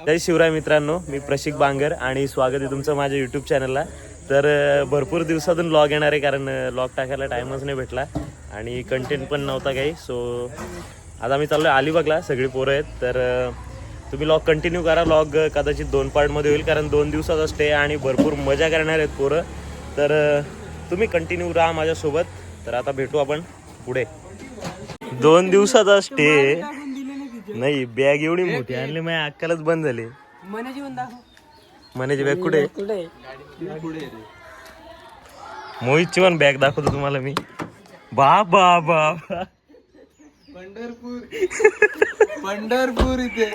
जय शिवराय मित्रांनो, मी प्रशिक बांगर आणि स्वागत आहे तुमचं माझ्या यूट्यूब चॅनलला. तर भरपूर दिवसातून व्लॉग येणार आहे, कारण व्लॉग टाकायला टाईमच नाही भेटला आणि कंटेंट पण नव्हता काही. सो आज आम्ही चाललो आहे अलिबागला, सगळी पोरं आहेत. तर तुम्ही व्लॉग कंटिन्यू करा. व्लॉग कदाचित 2 पार्टमध्ये होईल, कारण 2 दिवसाचा स्टे आणि भरपूर मजा करणार आहेत पोरं. तर तुम्ही कंटिन्यू राहा माझ्यासोबत. तर आता भेटू आपण पुढे. 2 दिवसाचा स्टे नाही, बॅग एवढी मोठी आणली, माझ्या अक्कालाच बंद झाली. मनाची बॅग कुठे? मोहितची पण बॅग दाखवतो तुम्हाला मी. बाबा बाबा, पंढरपूर इथे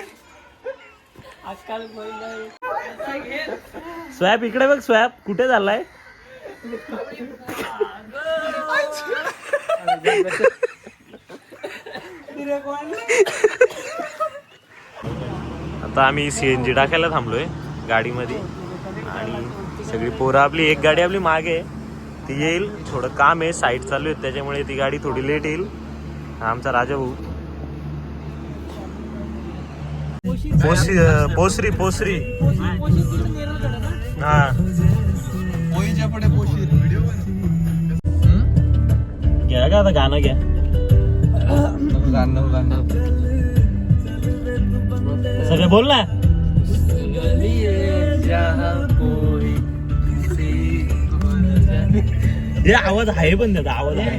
स्वॅप इकडे बघ. स्वॅप कुठे झालाय? आता आम्ही CNG टाकायला थांबलोय गाडीमध्ये आणि सगळी पोरं आपली, एक गाडी आपली मागे ती येईल. थोडं काम आहे, साईड चालू आहे, त्याच्यामुळे ती गाडी थोडी लेट येईल. आमचा राजा भाऊ पोसरी पोसरी हा घ्या का आता गाणं घ्या. सगळं बोल ना. हे आवाज आहे पण त्याचा आवाज आहे.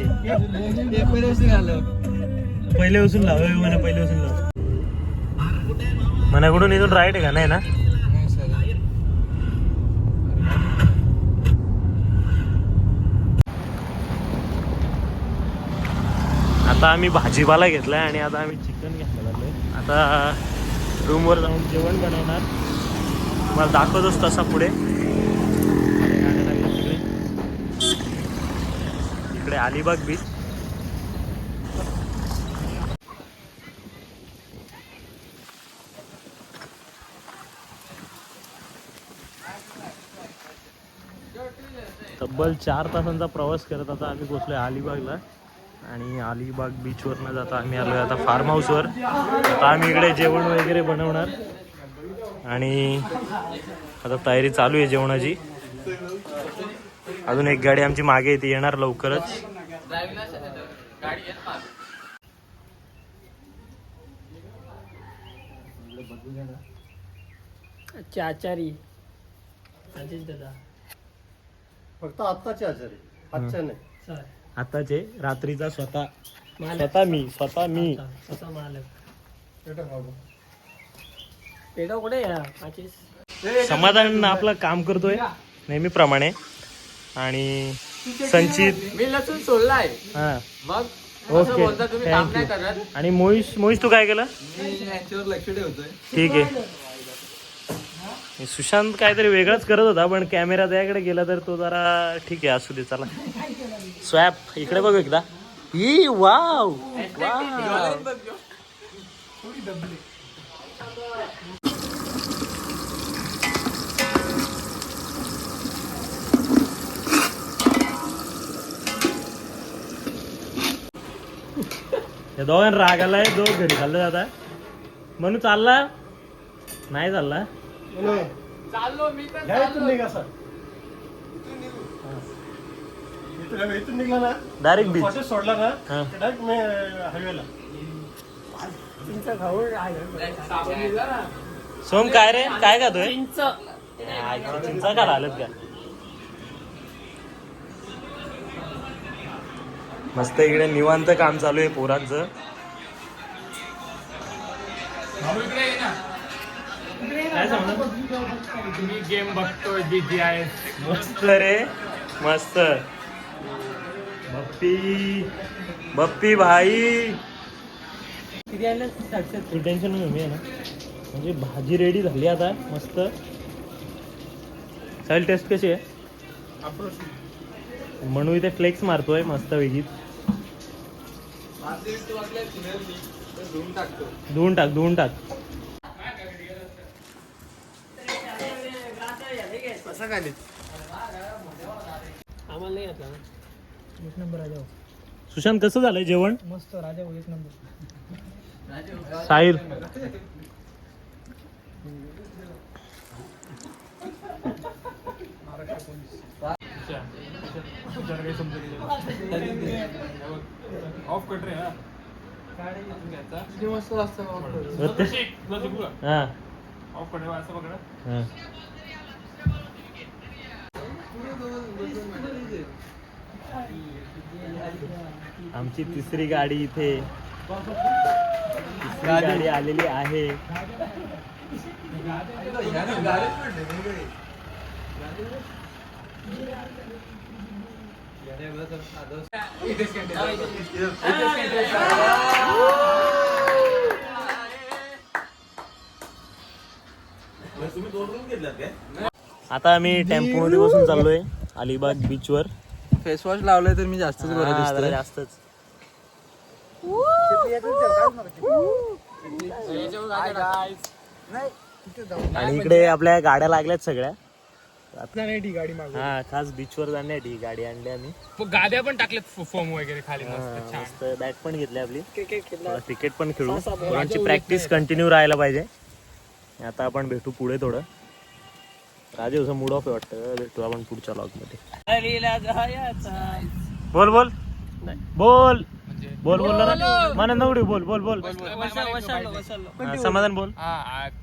पहिले उचलून लाव म्हणा, पहिले उचलून लाव म्हणा. कुठून इथून राईट आहे का? नाही ना. आता आम्ही भाजीपाला घेतलाय आणि आता आम्ही चिकन घ्यायला लागलोय. आता रूमवर जाऊन जेवण बनवणार, तुम्हाला दाखवतोच तसा पुढे. इकडे अलिबाग बीच. तब्बल 4 तासांचा प्रवास करत आता आम्ही पोहोचलोय अलिबागला. आणि अलिबाग बीचवरनं जाता आम्ही आलोय आता फार्म हाऊसवर. आता आम्ही इकडे जेवण वगैरे बनवणार आणि आता तयारी चालू आहे जेवणाची. अजून एक गाडी आमची मागे ती येणार लवकरच. आचारी दादा फक्त आत्ताचे आचारी, आजच्या नाही. आताचे रात्रीचा स्वतः मी स्वतः मालक. पेटो कुठे समाधान आपलं काम करतोय नेहमीप्रमाणे. आणि संचित मी लसूण सोडलाय. हा मग ओके, तुम्ही काम नाही करत. आणि मोहिश तू काय केलं? लक्ष ठेवतोय. ठीक आहे. सुशांत काहीतरी वेगळाच करत होता, पण कॅमेरा त्याकडे गेला तर तो जरा ठीक आहे, असू दे. चला स्वॅप इकडे बघू एकदा. ही वाव या दोघांना राग आलाय. घरी चाललं जाता म्हणून चालला नाही चालला. चाललो मी तर इथून निघला ना, डायरेक्ट बीच सोडला ना, डायरेक्ट मी हायवेला. सोम काय रे, काय खातोय? चिंचा का आलत का? मस्त इकडे निवांत काम चालू आहे पोरांचं. मी गेम बघतोय BGI. मस्त रे मस्त. बप्पी भाई टेन्शन नाही आहे ना. म्हणजे भाजी रेडी झाली आता मस्त. चालेल, टेस्ट कशी आहे? म्हणून इथे फ्लेक्स मारतोय मस्त वेगळी. धुवून टाक. आम्हाला नाही आता. एक नंबर राजा. सुशांत कसं झालंय जेवण? मस्त राजा, एक नंबर. साहिल ऑफ कट रे हा हा ऑफ कट असं पकडा हा. आमची तिसरी गाडी इथे तिसरी गाडी आलेली आहे. आता आम्ही टेम्पो मध्ये बसून चाललोय अलिबाग बीच वर. फेस वॉश लावलाय तर मी जास्तच बरं हा, दिसतोय. जरा जास्तच. आणि इकडे आपल्या गाड्या लागल्यात सगळ्या. हा खास बीच वर जाण्यासाठी ही गाडी आणली आम्ही. गाद्या पण टाकल्यात फोम वगैरे खाली मस्त छान. मस्त बॅट पण घेतली आपली. क्रिकेट पण खेळू. मुलांची प्रॅक्टिस कंटिन्यू राहायला पाहिजे. आता आपण भेटू पुढे थोडं. राजे असं मूड ऑफ आहे वाटतं. भेटू आपण पुढच्या लॉग मध्ये. बोल बोल बोल बोल बोल मन नवडी बोल बोल बोल. समाधान बोल.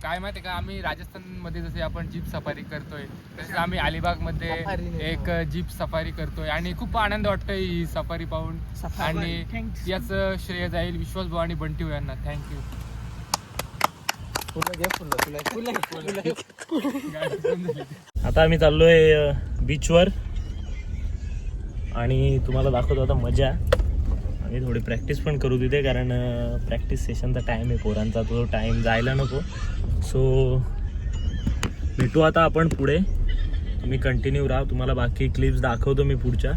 काय माहिती का आम्ही राजस्थान मध्ये जसे आपण जीप सफारी करतोय तसेच आम्ही अलिबाग मध्ये एक जीप सफारी करतोय आणि खूप आनंद वाटतोय ही सफारी पाहून. आणि याच श्रेय जाईल विश्वास भाऊ आणि बंटी यांना. थँक्यू. आता आम्ही चाललोय बीचवर आणि तुम्हाला दाखवतो आता मजा. आम्ही थोडी प्रॅक्टिस पण करू तिथे कारण प्रॅक्टिस सेशनचा टाइम आहे पोरांचा. तो टाइम जायला नको. सो भेटू आता आपण पुढे. तुम्ही कंटिन्यू राहा. तुम्हाला बाकी क्लिप्स दाखवतो मी पुढच्या.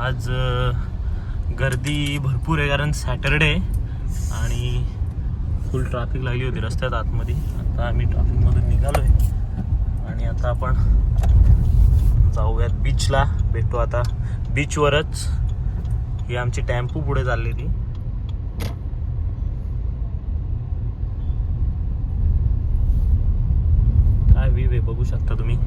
आज गर्दी भरपूर आहे कारण सॅटरडे आणि फुल ट्रॅफिक लागली होती रस्त्यात आतमध्ये. आता आम्ही ट्रॅफिकमधून निघालोय आणि आता आपण जाऊयात बीचला. भेटू आता बीचवरच. ही आमची टेम्पो पुढे चालली ती. काय व्ह्यू आहे बघू शकता तुम्ही.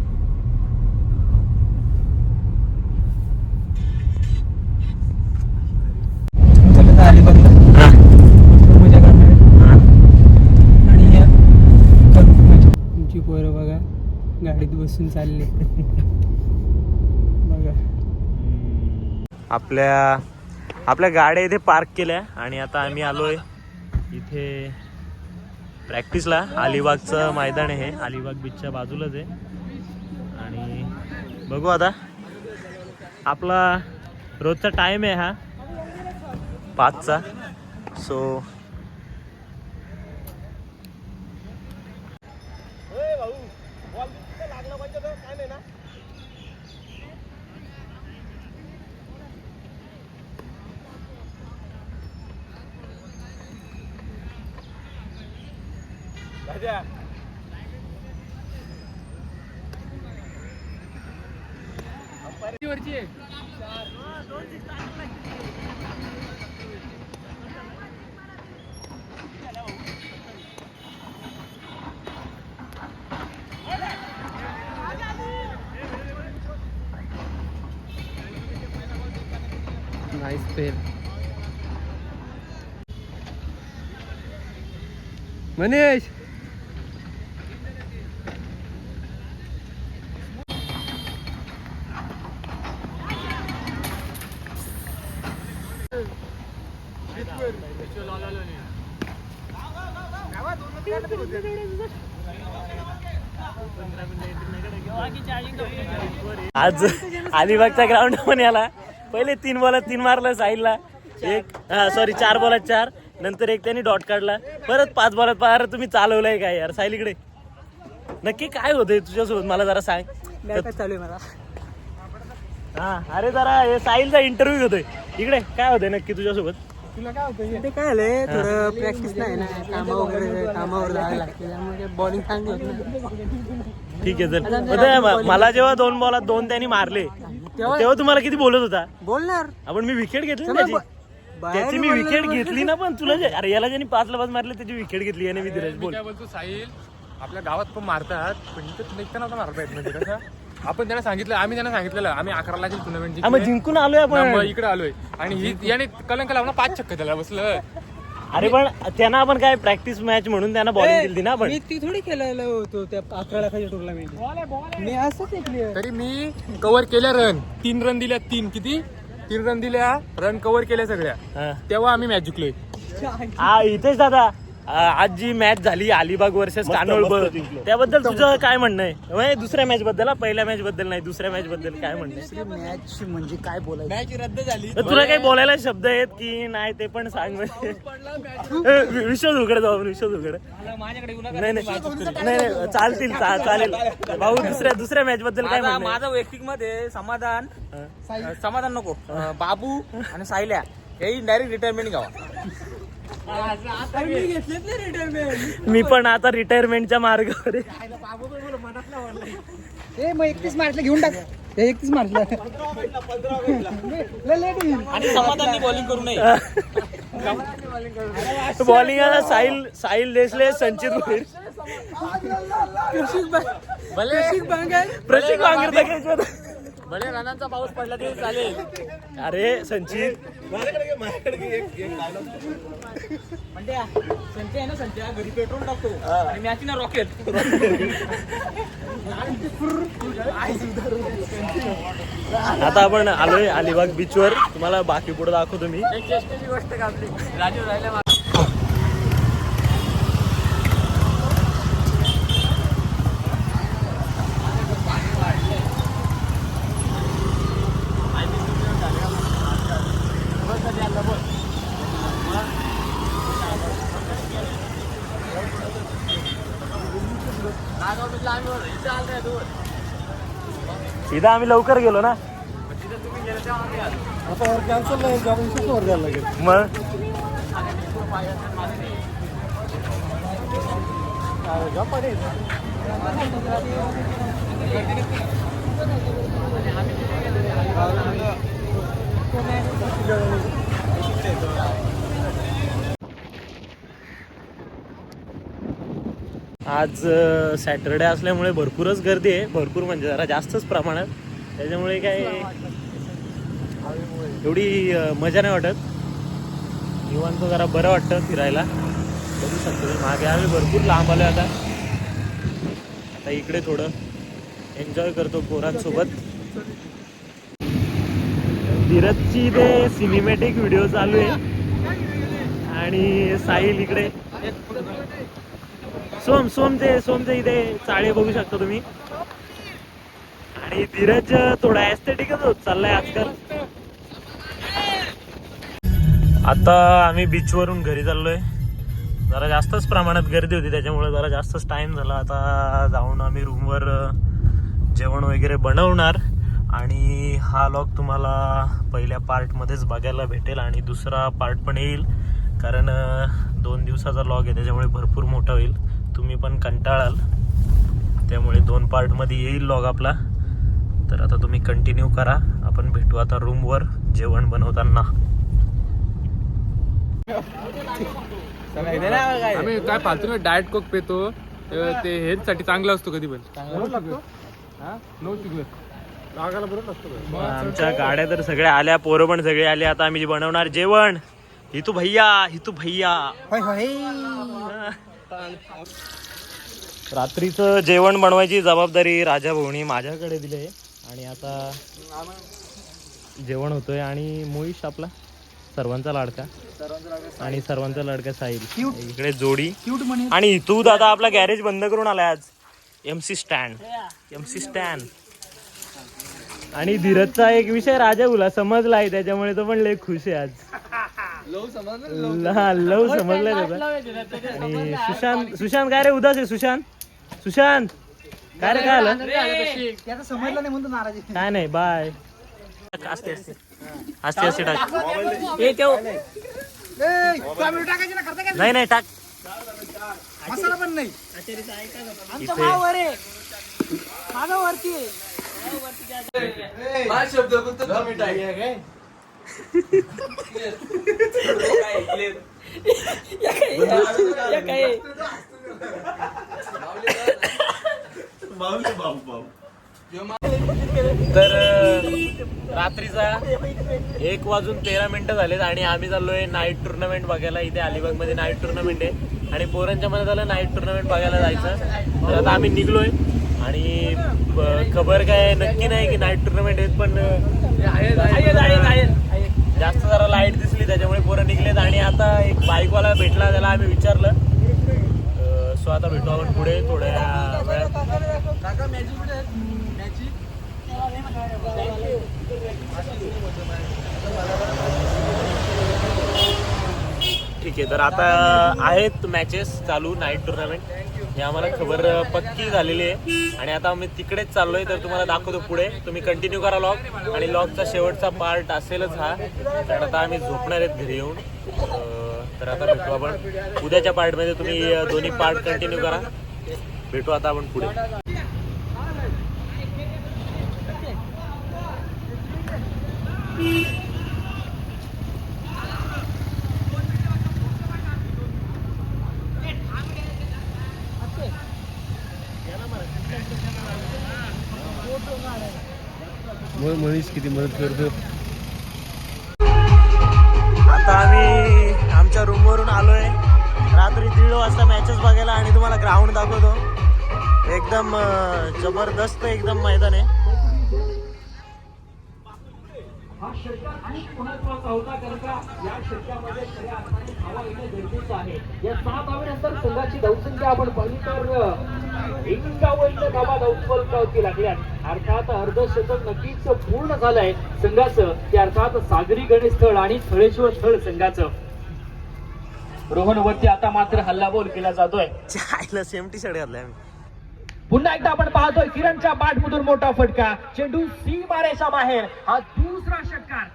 तुमची पोरं बघा गाडीत बसून चालले. बघा आपल्या गाड्या इथे पार्क केल्या आणि आता आम्ही आलोय इथे प्रॅक्टिसला. अलिबागचं मैदान आहे हे. अलिबाग बीचच्या बाजूलाच आहे. आणि बघू आता आपला रोजचा टाइम आहे हा 5चा. सो नाईस पेल. मनीष आज अलिबागचा ग्राउंड पण याला पहिले 3 बॉलात 3 मारलं साहिलला. 4 बॉलात 4. नंतर एक त्यांनी डॉट काढला. परत 5 बॉलात 5. तुम्ही चालवलंय काय यार साहिल? इकडे नक्की काय होतंय तुझ्यासोबत मला जरा सांग. चालू आहे मला. हा अरे जरा हे साहिलचा इंटरव्ह्यू होतोय. इकडे काय होतंय नक्की तुझ्यासोबत? तुला काय होतं ते काय आलंय थोडं प्रॅक्टिस नाही ना. कामावर जायला लागते त्यामुळे बॉलिंग चांगली होत नाही. ठीक आहे चल. मला जेव्हा 2 बॉलात 2 त्यांनी मारले तेव्हा तुम्हाला किती बोलत होता? बोलणार आपण मी विकेट घेतली ना त्याची. त्याची मी विकेट घेतली ना, पण तुला अरे याला ज्यांनी 5 ला 5 मारले त्याची विकेट घेतली आणि मी धीरज बोल. काय बोलतो साहिल, आपल्या गावात पण मारतात पण इथं निघता नव्हता मारता येत म्हणजे कसं आपण त्यांना सांगितलं, आम्ही त्यांना सांगितलेलं आम्ही 11ला टुर्नामेंट मग जिंकून आलोय आपण. इकडे आलोय आणि ही याने कलंक लावून 5 छक्के त्याला बसलं. अरे पण त्यांना आपण काय प्रॅक्टिस मॅच म्हणून त्यांना बॉलिंग दिली ना आपण. मी ती थोडी खेळायला होतो त्या 11 लाखाच्या टुर्नामेंट. मी असंच ऐकलं. तरी मी कव्हर केल्या रन 3 रन दिल्या. 3 रन दिल्या, रन कव्हर केल्या सगळ्या. हा. तेव्हा आम्ही मॅच जिंकलोय. इथेच दादा आज जी मॅच झाली अलिबाग वर्सेस कानोळबळ, त्याबद्दल तुझं काय म्हणणं आहे? दुसऱ्या मॅच बद्दल, पहिल्या मॅच बद्दल नाही, दुसऱ्या मॅच बद्दल काय म्हणणं आहे? मॅच म्हणजे काय बोलायचं, मॅच रद्द झाली. तुला काही बोलायला शब्द आहेत की नाही ते पण सांग. विश्वास उघड जाऊ, विश्वास उघड. नाही नाही चालतील, चालेल भाऊ. दुसऱ्या मॅच बद्दल काय म्हणणं आहे? माझं वैयक्तिक मध्ये समाधान नको. बाबू आणि सायल्या हे डायरेक्ट रिटायरमेंट घ्यावा. मी पण आता रिटायरमेंटच्या मार्गावर आहे. 31 मार्चला घेऊन टाक. 31 मार्चला आणि समाधानी बॉलिंग करू नये. बॉलिंग साहिल देशले, संचित भोईर, प्रशिक बांगर. भले रनांचा पाऊस पडला तरी चालेल. अरे संचित संजय घरी पेट्रोल टाकतो आणि मॅच ना रॉकेट. आता आपण आलोय अलिबाग बीचवर. तुम्हाला बाकी पुढे दाखवतो मी. गोष्ट कापली राजीव राहिल्या. इथं आम्ही लवकर गेलो ना, आता कॅन्सल नाही, वर द्यायला लागेल. मग आज सॅटरडे असल्यामुळे भरपूरच गर्दी आहे. भरपूर म्हणजे जरा जास्तच प्रमाणात. त्याच्यामुळे काय एवढी मजा नाही वाटत. निवांत जरा बरं वाटतं फिरायला. बघू शकतो मागे आम्ही भरपूर लांब आलो. आता इकडे थोडं एन्जॉय करतो पोरांसोबत. धीरजची इथे सिनेमॅटिक व्हिडिओ चालू आहे आणि साहिल इकडे सोमचे इथे चाळे बघू शकता तुम्ही. आणि धीरज थोडा ऍस्थेटिकच होत चाललाय आजकाल. आता आम्ही बीचवरून घरी चाललोय. जरा जास्तच प्रमाणात गर्दी होती त्याच्यामुळे जरा जास्तच टाइम झाला. आता जाऊन आम्ही रूमवर जेवण वगैरे बनवणार आणि हा व्लॉग तुम्हाला पहिल्या पार्टमध्येच बघायला भेटेल आणि दुसरा पार्ट पण येईल, कारण 2 दिवसाचा व्लॉग आहे त्याच्यामुळे भरपूर मोठा होईल. तुम्ही पण कंटाळाल, त्यामुळे 2 पार्टमध्ये येईल व्लॉग आपला. तर आता तुम्ही कंटिन्यू करा. आपण भेटू आता रूमवर जेवण बनवताना. आम्ही काय फालतू डाएट कोक पेतो ते हेल्थ साठी चांगलं असतो. कधी पण आमच्या गाड्या तर सगळ्या आल्या, पोरं पण सगळे आले. आता आम्ही बनवणार जेवण. हितू भैया रात्रीचं जेवण बनवायची जबाबदारी राजा भाऊनी माझ्याकडे दिली. आणि आता जेवण होतोय आणि मोहिश आपला सर्वांचा लाडका आणि सर्वांचा लाडका साहिल इकडे जोडी. आणि तू दादा आपला गॅरेज बंद करून आलाय आज. MC stand. आणि धीरजचा एक विषय राजा भाऊला समजलाय त्याच्यामुळे तो पण लय खुश आहे आज. लव समजलाय त्याचा. आणि सुशांत काय रे उदास आहे? सुशांत काय रे, काय आलं? समजलं नाही म्हणतो नाराज. काय नाही, बाय. असते टाक. नाही टाक. मसाला पण नाही. तर रात्रीचा 1:13 झालेत आणि आम्ही चाललोय नाईट टुर्नामेंट बघायला. इथे अलिबाग मध्ये नाईट टुर्नामेंट आहे आणि पोरांच्या मनात आलं नाईट टुर्नामेंट बघायला जायचं. तर आता आम्ही निघलोय आणि खबर काय नक्की नाही की नाईट टुर्नामेंट आहेत, पण जास्त जरा लाईट दिसली त्याच्यामुळे पोरं निघलेत. आणि आता एक बाईकवाला भेटला, त्याला आम्ही विचारलं. सो आता भेटू आपण पुढे थोड्या वेळात. ठीक आहे, तर आता आहेत मॅचेस चालू नाईट टुर्नामेंट. हे आम्हाला खबर पक्की झालेली आहे आणि आता आम्ही तिकडेच चाललोय. तर तुम्हाला दाखवतो पुढे, तुम्ही कंटिन्यू करा लॉग. आणि लॉगचा शेवटचा पार्ट असेलच हा, कारण आता आम्ही झोपणार आहेत घरी येऊन. तर आता भेटू आपण उद्याच्या पार्टमध्ये. तुम्ही दोन्ही पार्ट कंटिन्यू करा. भेटू आता आपण पुढे. मनीष किती मदत करतो. आता आम्ही आमच्या रूमवरून आलोय. रात्री 1:30 वाजता मॅचेस बघायला आणि तुम्हाला ग्राउंड दाखवतो. एकदम जबरदस्त एकदम मैदान आहे. हा षटकार आणि महत्वाचा होता, कारण का या षटकामध्ये खऱ्या अर्थाने धावा येणे गरजेचं आहे. या 6 धावेनंतर संघाची धावसंख्या आपण पाहिली तर 51 धावा धावफलकावरती लागल्या. अर्थात अर्धशतक नक्कीच पूर्ण झालंय संघाचं, ते अर्थात सागरी गणेशस्थळ आणि थळेश्वर स्थळ संघाचं. रोहनवरती आता मात्र हल्लाबोल केला जातोय. चायला सेम टी शर्ट घातलाय आम्ही. पुन्हा एकदा आपण पाहतोय किरणच्या बॅटमधून मोठा फटका, चेंडू सीमारेषा बाहेर. हा दुसरा षटकार.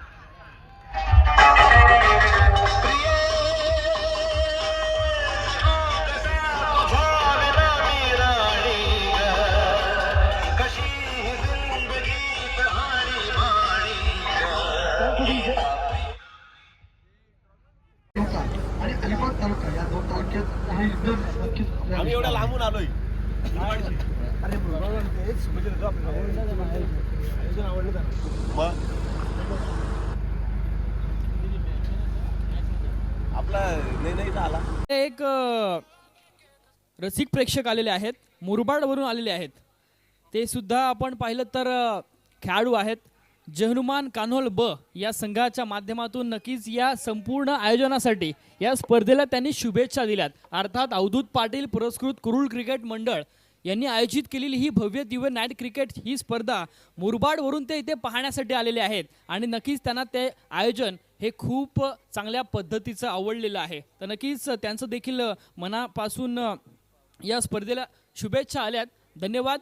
आम्ही एवढ्या लांबून आलोय. एक रसिक प्रेक्षक आलेले आहेत, मुरबाडवरून आलेले आहेत. ते सुद्धा आपण पाहिलं तर खेळाडू आहेत. जहनुमान कान्होल ब या संघाच्या माध्यमातून नक्कीच या संपूर्ण आयोजनासाठी या स्पर्धेला त्यांनी शुभेच्छा दिल्यात. अर्थात अवधूत पाटील पुरस्कृत कुरुळ क्रिकेट मंडळ यांनी आयोजित केलेली ही भव्य दिव्य नाईट क्रिकेट ही स्पर्धा मुरबाडवरून ते इथे पाहण्यासाठी आलेले आहेत आणि नक्कीच त्यांना ते आयोजन हे खूप चांगल्या पद्धतीचं आवडलेलं आहे. तर नक्कीच त्यांचं देखील मनापासून या स्पर्धेला शुभेच्छा आल्यात. धन्यवाद.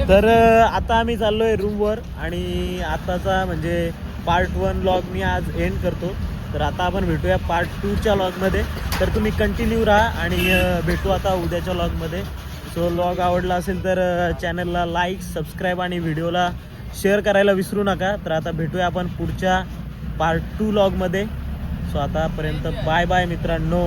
तर आता आम्ही चाललोय रूमवर आणि आताचा म्हणजे पार्ट 1 लॉग मी आज एंड करतो. तर आता आपण भेटूया पार्ट 2च्या लॉगमध्ये. तर तुम्ही कंटिन्यू राहा आणि भेटू आता उद्याच्या लॉगमध्ये. सो लॉग आवडला असेल तर चॅनलला लाईक, सबस्क्राईब आणि व्हिडिओला शेअर करायला विसरू नका. तर आता भेटूया आपण पुढच्या पार्ट 2 लॉगमध्ये. सो आतापर्यंत बाय बाय मित्रांनो.